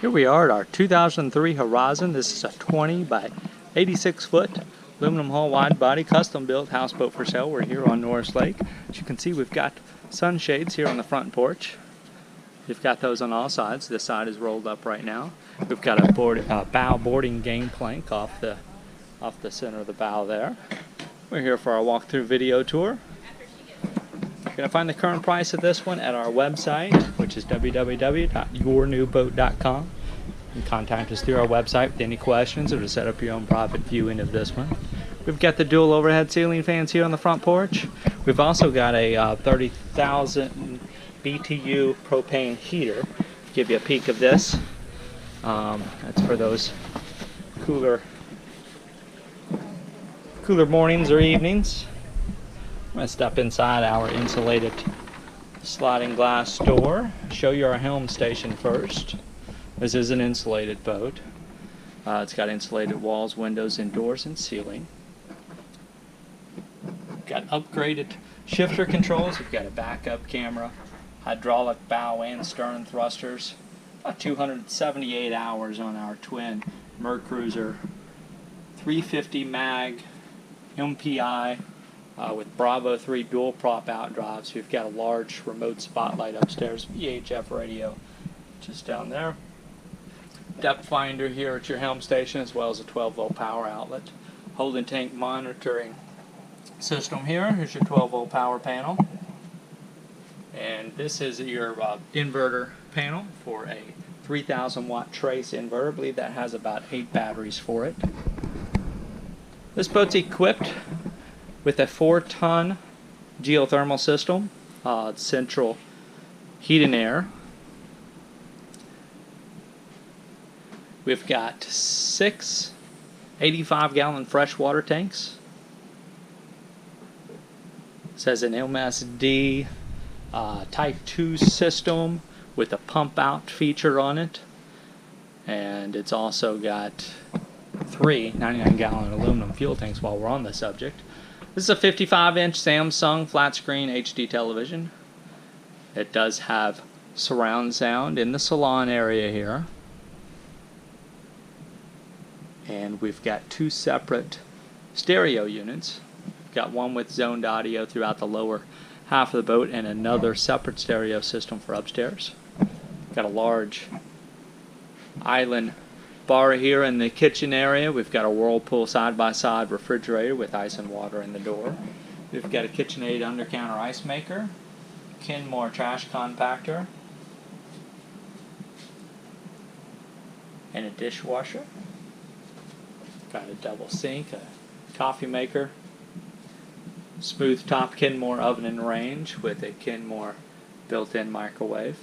Here we are at our 2003 Horizon. This is a 20 by 86 foot aluminum hull wide body custom built houseboat for sale. We're here on Norris Lake. As you can see, we've got sunshades here on the front porch. We've got those on all sides. This side is rolled up right now. We've got a bow boarding gangplank off the center of the bow there. We're here for our walkthrough video tour. You're going to find the current price of this one at our website, which is www.yournewboat.com. You can contact us through our website with any questions or to set up your own private viewing of this one. We've got the dual overhead ceiling fans here on the front porch. We've also got a 30,000 BTU propane heater. Give you a peek of this. That's for those cooler mornings or evenings. I'm going to step inside our insulated sliding glass door, show you our Helm station first. This is an insulated boat. It's got insulated walls, windows, and doors, and ceiling. Got upgraded shifter controls. We've got a backup camera, hydraulic bow and stern thrusters. About 278 hours on our twin MerCruiser 350 mag MPI. With Bravo 3 dual prop out drives. We've got a large remote spotlight upstairs, VHF radio just down there. Depth finder here at your Helm station, as well as a 12-volt power outlet. Holding tank monitoring system here. Here's your 12-volt power panel. And this is your inverter panel for a 3,000 watt trace inverter. I believe that has about 8 batteries for it. This boat's equipped with a 4-ton GeoThermal system, central heat and air. We've got 6 85-gallon freshwater tanks. It says an MSD Type 2 system with a pump out feature on it. And it's also got 3 99-gallon aluminum fuel tanks while we're on the subject. This is a 55-inch Samsung flat screen HD television. It does have surround sound in the salon area here. And we've got 2 separate stereo units. We've got one with zoned audio throughout the lower half of the boat and another separate stereo system for upstairs. We've got a large island bar here in the kitchen area. We've got a Whirlpool side-by-side refrigerator with ice and water in the door. We've got a KitchenAid under-counter ice maker, Kenmore trash compactor, and a dishwasher. Got a double sink, a coffee maker, smooth top Kenmore oven and range with a Kenmore built-in microwave.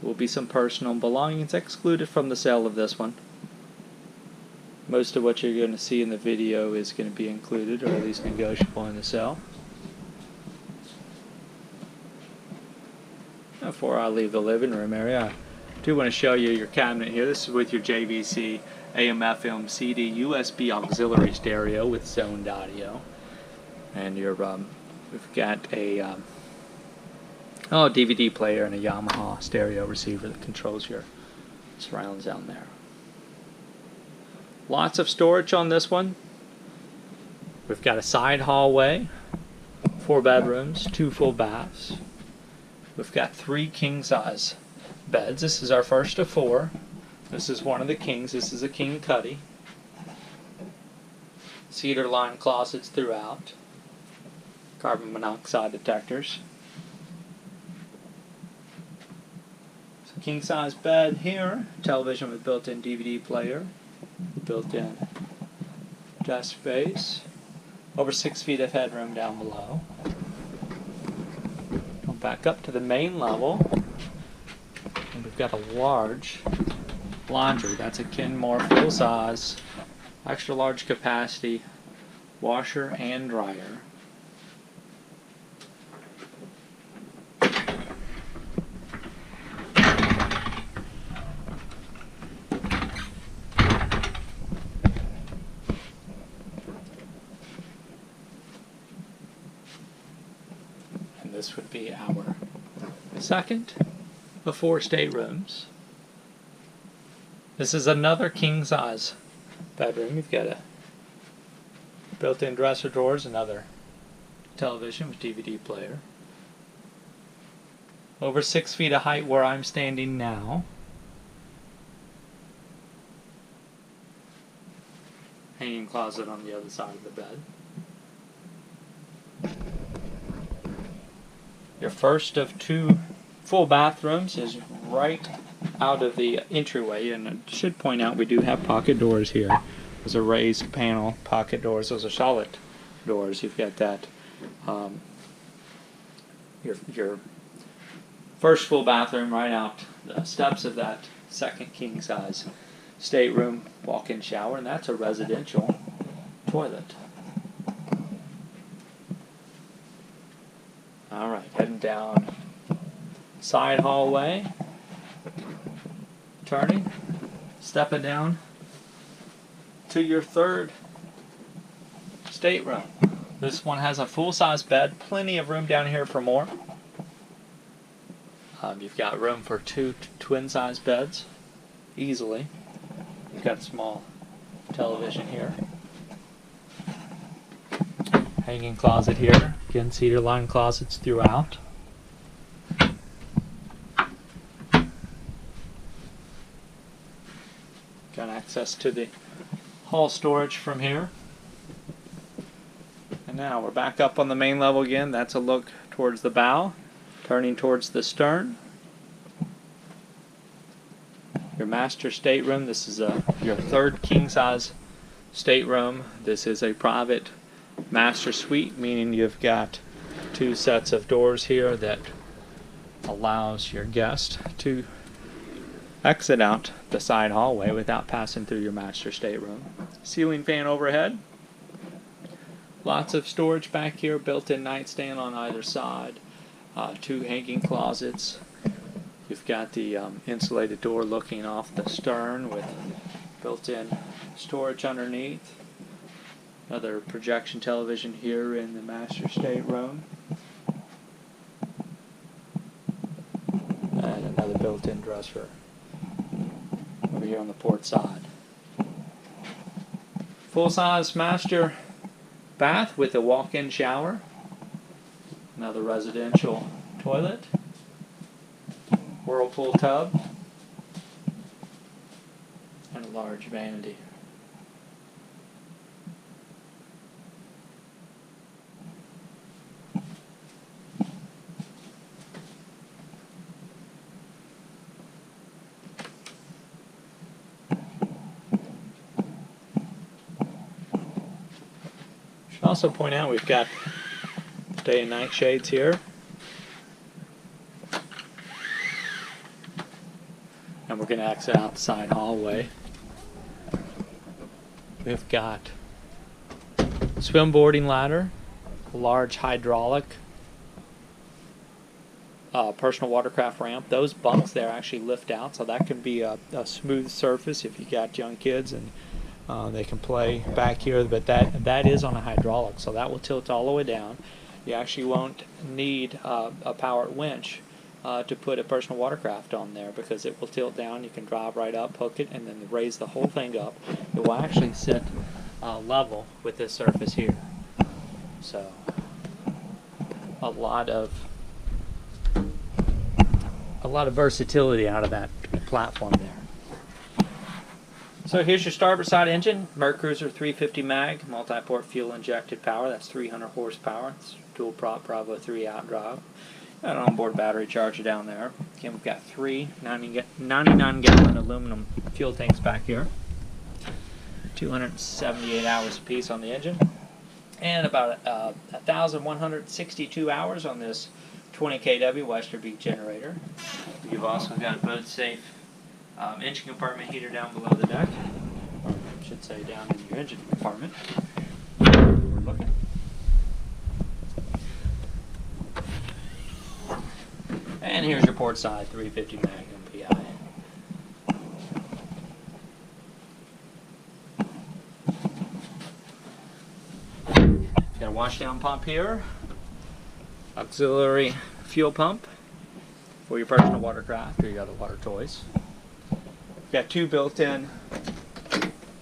There will be some personal belongings excluded from the sale of this one. Most of what you're going to see in the video is going to be included, or at least negotiable in the sale. Before I leave the living room area, I do want to show you your cabinet here. This is with your JVC AM/FM CD USB auxiliary stereo with zoned audio, and your we've got a DVD player and a Yamaha stereo receiver that controls your surround sound there. Lots of storage on this one. We've got a side hallway, 4 bedrooms, 2 full baths. We've got 3 king-size beds. This is our first of 4. This is one of the kings. This is a king cuddy. Cedar lined closets throughout. Carbon monoxide detectors. King size bed here, television with built-in DVD player, built-in desk space, over 6 feet of headroom down below. Go back up to the main level, and we've got a large laundry. That's a Kenmore full-size, extra large capacity washer and dryer. This would be our second of 4 staterooms. This is another king size bedroom. You've got a built-in dresser drawers, another television with DVD player. Over 6 feet of height where I'm standing now. Hanging closet on the other side of the bed. Your first of 2 full bathrooms is right out of the entryway, and I should point out we do have pocket doors here. Those are raised panel pocket doors. Those are solid doors. You've got that. Your first full bathroom right out the steps of that second king size stateroom, walk-in shower, and that's a residential toilet. Alright, heading down side hallway, turning, stepping down to your third stateroom. This one has a full-size bed, plenty of room down here for more. You've got room for 2 twin-size beds, easily. You've got a small television here. Hanging closet here. Again, cedar line closets throughout. Got access to the hall storage from here. And now we're back up on the main level again. That's a look towards the bow, turning towards the stern. Your master stateroom. This is your third king size stateroom. This is a private master suite, meaning you've got 2 sets of doors here that allows your guest to exit out the side hallway without passing through your master stateroom. Ceiling fan overhead. Lots of storage back here, built-in nightstand on either side. 2 hanging closets. You've got the insulated door looking off the stern with built-in storage underneath. Another projection television here in the master stateroom. And another built-in dresser over here on the port side. Full-size master bath with a walk-in shower. Another residential toilet. Whirlpool tub. And a large vanity. Should also point out we've got day and night shades here. And we're going to exit out the side hallway. We've got swim boarding ladder, a large hydraulic personal watercraft ramp. Those bunks there actually lift out, so that can be a smooth surface if you got young kids and they can play back here. But that is on a hydraulic, so that will tilt all the way down. You actually won't need a powered winch to put a personal watercraft on there, because it will tilt down. You can drive right up, hook it, and then raise the whole thing up. It will actually sit level with this surface here. So a lot of versatility out of that platform there. So here's your starboard side engine, MerCruiser 350 mag, multi-port fuel injected power. That's 300 horsepower. It's dual prop Bravo 3 outdrive. Got an onboard battery charger down there. Again, we've got 3 99-gallon aluminum fuel tanks back here. 278 hours apiece on the engine. And about 1,162 hours on this 20 kW Westerbeke generator. You've also got a boat safe engine compartment heater down below the deck. Or I should say down in your engine compartment. We're looking. And here's your port side 350 mag MPI. Got a washdown pump here, auxiliary fuel pump for your personal watercraft or your other water toys. You've got two built-in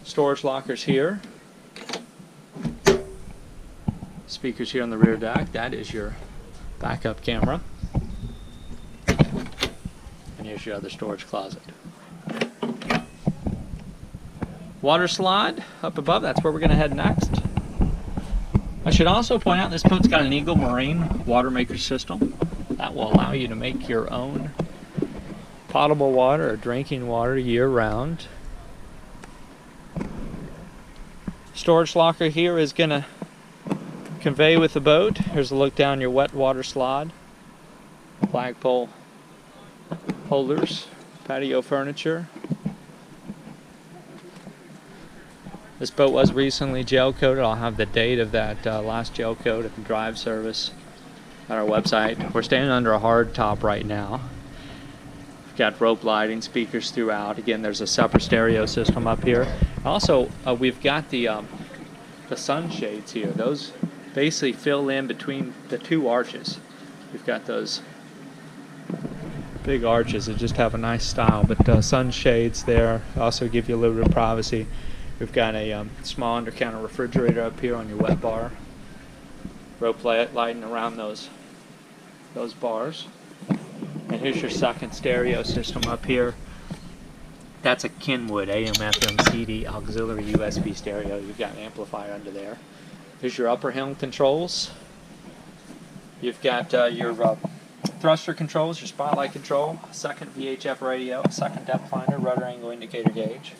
storage lockers here. Speakers here on the rear deck. That is your backup camera. And here's your other storage closet. Water slide up above, that's where we're going to head next. I should also point out this boat's got an Eagle Marine water maker system. That will allow you to make your own potable water or drinking water year-round. Storage locker here is going to convey with the boat. Here's a look down your wet water slide. Flagpole holders, patio furniture. This boat was recently gel coated. I'll have the date of that last gel coat at the drive service at our website. We're staying under a hard top right now. We've got rope lighting, speakers throughout. Again, there's a separate stereo system up here. Also, we've got the sunshades here. Those basically fill in between the two arches. We've got those big arches that just have a nice style, but sunshades there also give you a little bit of privacy. We've got a small under-counter refrigerator up here on your wet bar. Rope lighting around those bars. And here's your second stereo system up here. That's a Kenwood AM FM CD auxiliary USB stereo. You've got an amplifier under there. Here's your upper Helm controls. You've got your thruster controls, your spotlight control, second VHF radio, second depth finder, rudder angle indicator gauge.